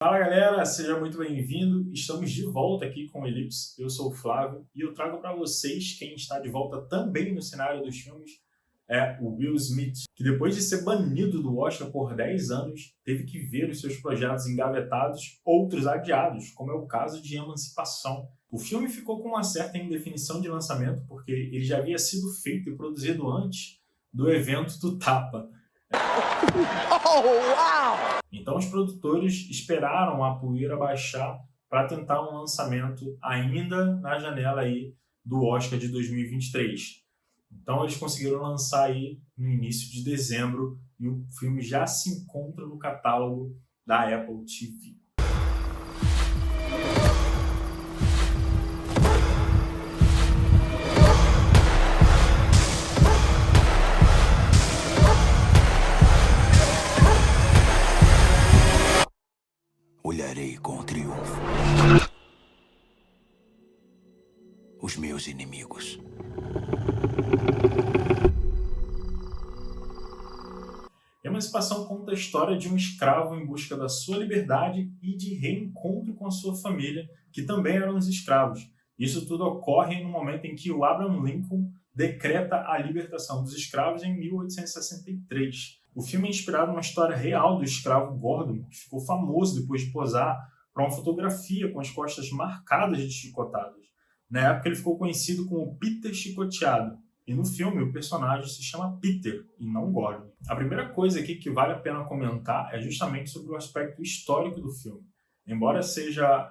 Fala galera, seja muito bem-vindo. Estamos de volta aqui com o Ellipse. Eu sou o Flávio e eu trago para vocês quem está de volta também no cenário dos filmes é o Will Smith, que depois de ser banido do Oscar por 10 anos, teve que ver os seus projetos engavetados, outros adiados, como é o caso de Emancipação. O filme ficou com uma certa indefinição de lançamento porque ele já havia sido feito e produzido antes do evento do Tapa. Oh, wow! Então os produtores esperaram a poeira baixar para tentar um lançamento ainda na janela aí do Oscar de 2023. Então eles conseguiram lançar aí no início de dezembro e o filme já se encontra no catálogo da Apple TV. Olharei com triunfo os meus inimigos. Emancipação conta a história de um escravo em busca da sua liberdade e de reencontro com a sua família, que também eram os escravos. Isso tudo ocorre no momento em que o Abraham Lincoln decreta a libertação dos escravos em 1863. O filme é inspirado numa história real do escravo Gordon, que ficou famoso depois de posar para uma fotografia com as costas marcadas de chicotadas. Na época ele ficou conhecido como Peter Chicoteado, e no filme o personagem se chama Peter e não Gordon. A primeira coisa aqui que vale a pena comentar é justamente sobre o aspecto histórico do filme. Embora seja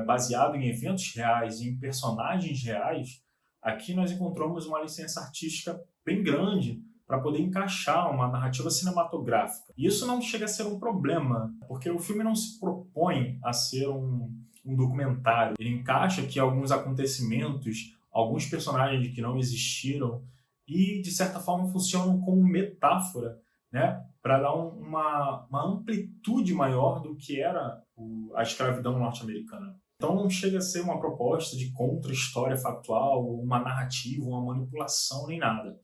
baseado em eventos reais e em personagens reais, aqui nós encontramos uma licença artística bem grande para poder encaixar uma narrativa cinematográfica. E isso não chega a ser um problema, porque o filme não se propõe a ser um documentário. Ele encaixa aqui alguns acontecimentos, alguns personagens que não existiram e, de certa forma, funcionam como metáfora, né, para dar uma amplitude maior do que era a escravidão norte-americana. Então não chega a ser uma proposta de contra-história factual, uma narrativa, uma manipulação, nem nada.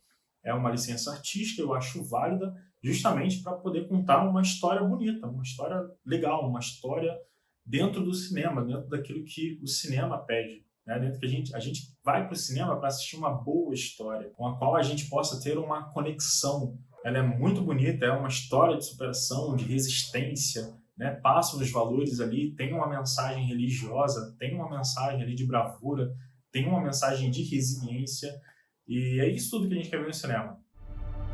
É uma licença artística, eu acho válida, justamente para poder contar uma história bonita, uma história legal, uma história dentro do cinema, dentro daquilo que o cinema pede. Né? Dentro que a gente vai para o cinema para assistir uma boa história, com a qual a gente possa ter uma conexão. Ela é muito bonita, é uma história de superação, de resistência, né? Passa os valores ali, tem uma mensagem religiosa, tem uma mensagem ali de bravura, tem uma mensagem de resiliência, e é isso tudo que a gente quer ver no cinema.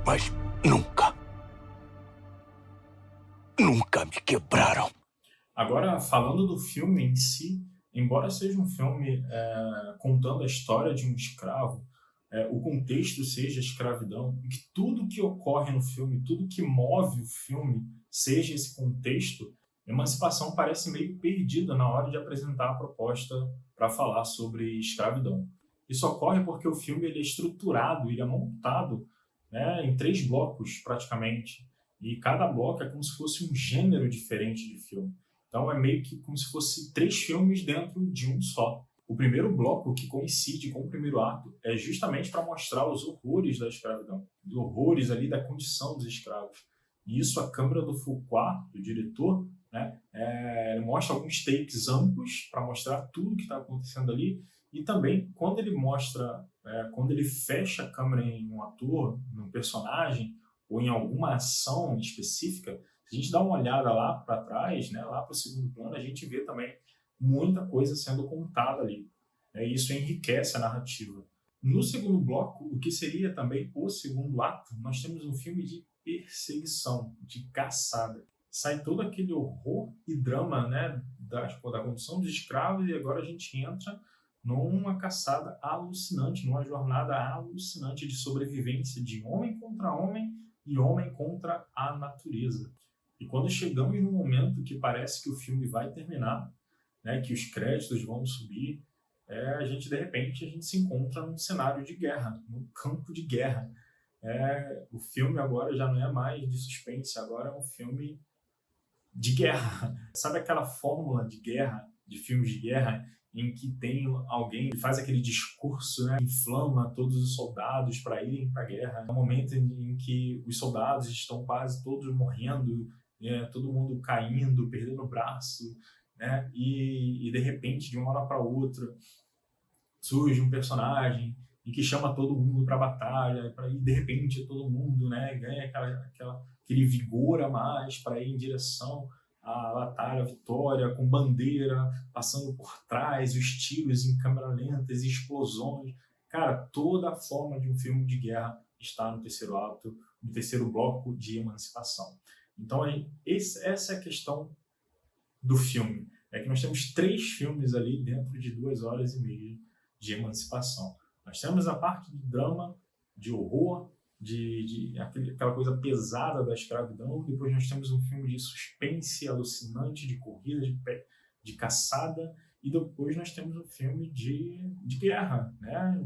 Mas nunca me quebraram. Agora, falando do filme em si, embora seja um filme contando a história de um escravo, o contexto seja a escravidão, e que tudo que ocorre no filme, tudo que move o filme, seja esse contexto, Emancipação parece meio perdida na hora de apresentar a proposta para falar sobre escravidão. Isso ocorre porque o filme ele é estruturado, ele é montado, né, em 3 blocos praticamente, e cada bloco é como se fosse um gênero diferente de filme. Então é meio que como se fosse 3 filmes dentro de um só. O primeiro bloco, que coincide com o primeiro ato, é justamente para mostrar os horrores da escravidão, os horrores ali da condição dos escravos. E isso a câmera do Fuqua, do diretor, né, mostra alguns takes amplos para mostrar tudo que está acontecendo ali. E também quando ele mostra, quando ele fecha a câmera em um ator, num personagem ou em alguma ação específica, se a gente dá uma olhada lá para trás, né, lá para o segundo plano, a gente vê também muita coisa sendo contada ali. Isso enriquece a narrativa. No segundo bloco, o que seria também o segundo ato, nós temos um filme de perseguição, de caçada. Sai todo aquele horror e drama, né, da condição dos escravos, e agora a gente entra numa caçada alucinante, numa jornada alucinante de sobrevivência de homem contra homem e homem contra a natureza. E quando chegamos no momento que parece que o filme vai terminar, né, que os créditos vão subir, de repente a gente se encontra num cenário de guerra, num campo de guerra. O filme agora já não é mais de suspense, agora é um filme de guerra. Sabe aquela fórmula de guerra, de filmes de guerra, em que tem alguém que faz aquele discurso, né, inflama todos os soldados para irem para a guerra. É um momento em que os soldados estão quase todos morrendo todo mundo caindo, perdendo o braço, né? E de repente, de uma hora para outra, surge um personagem e que chama todo mundo para a batalha, e de repente todo mundo, né, ganha aquele vigor a mais para ir em direção à batalha, à vitória, com bandeira passando por trás, os tiros em câmera lenta, as explosões. Cara, toda a forma de um filme de guerra está no terceiro ato, no terceiro bloco de emancipação. Então, essa é a questão do filme. É que nós temos 3 filmes ali dentro de 2 horas e meia de emancipação. Nós temos a parte de drama, de horror, aquela coisa pesada da escravidão. Depois nós temos um filme de suspense alucinante, de corrida, de caçada. E depois nós temos um filme de guerra, né?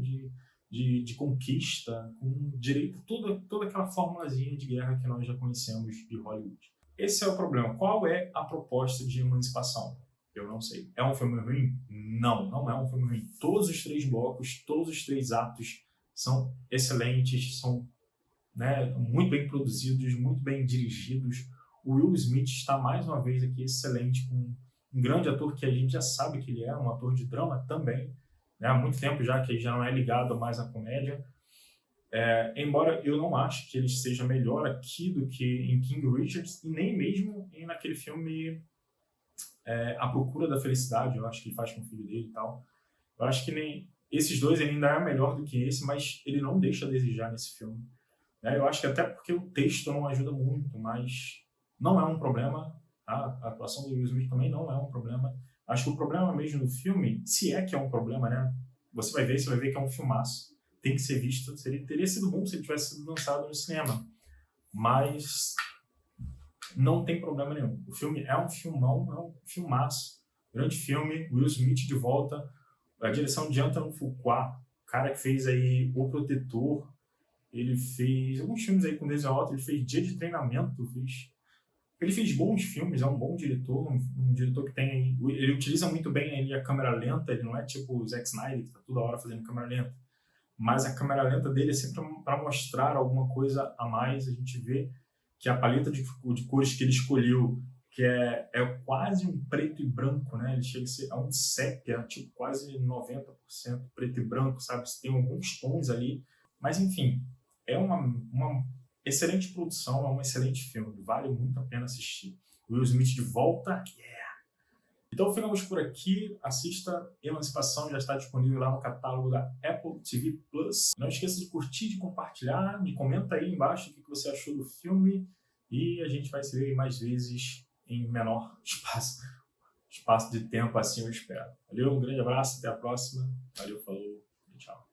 de conquista, com direito, toda aquela formulazinha de guerra que nós já conhecemos de Hollywood. Esse é o problema. Qual é a proposta de emancipação? Eu não sei. É um filme ruim? Não, não é um filme ruim. Todos os 3 blocos, todos os 3 atos são excelentes, são, né, muito bem produzidos, muito bem dirigidos. O Will Smith está mais uma vez aqui excelente, com um grande ator que a gente já sabe que ele é, um ator de drama também, né, há muito tempo já que ele já não é ligado mais à comédia. Embora eu não ache que ele seja melhor aqui do que em King Richards, e nem mesmo naquele filme A Procura da Felicidade, eu acho que ele faz com o filho dele e tal. Eu acho que nem esses dois ele ainda é melhor do que esse, mas ele não deixa a desejar nesse filme. Eu acho que até porque o texto não ajuda muito, mas não é um problema. Tá? A atuação do Will Smith também não é um problema. Acho que o problema mesmo do filme, se é que é um problema, né? Você vai ver que é um filmaço. Tem que ser visto. Teria sido bom se ele tivesse sido lançado no cinema. Mas não tem problema nenhum. O filme é um filmão, é um filmaço. Grande filme, Will Smith de volta. A direção de Antonin Fuqua, cara que fez aí O Protetor. Ele fez alguns filmes aí com Denzel Washington. Ele fez Dia de Treinamento. Ele fez bons filmes, é um bom diretor. Um diretor que tem... Ele utiliza muito bem aí a câmera lenta. Ele não é tipo o Zack Snyder, que tá toda hora fazendo câmera lenta. Mas a câmera lenta dele é sempre para mostrar alguma coisa a mais. A gente vê que a paleta de cores que ele escolheu, que é quase um preto e branco, né? Ele chega a ser um sépia, tipo quase 90% preto e branco, sabe? Tem alguns tons ali. Mas, enfim, é uma excelente produção, é um excelente filme. Vale muito a pena assistir. Will Smith de volta, yeah! Então ficamos por aqui. Assista Emancipação, já está disponível lá no catálogo da Apple TV Plus. Não esqueça de curtir, de compartilhar, me comenta aí embaixo o que você achou do filme e a gente vai se ver mais vezes em menor espaço de tempo, assim eu espero. Valeu, um grande abraço, até a próxima. Valeu, falou e tchau.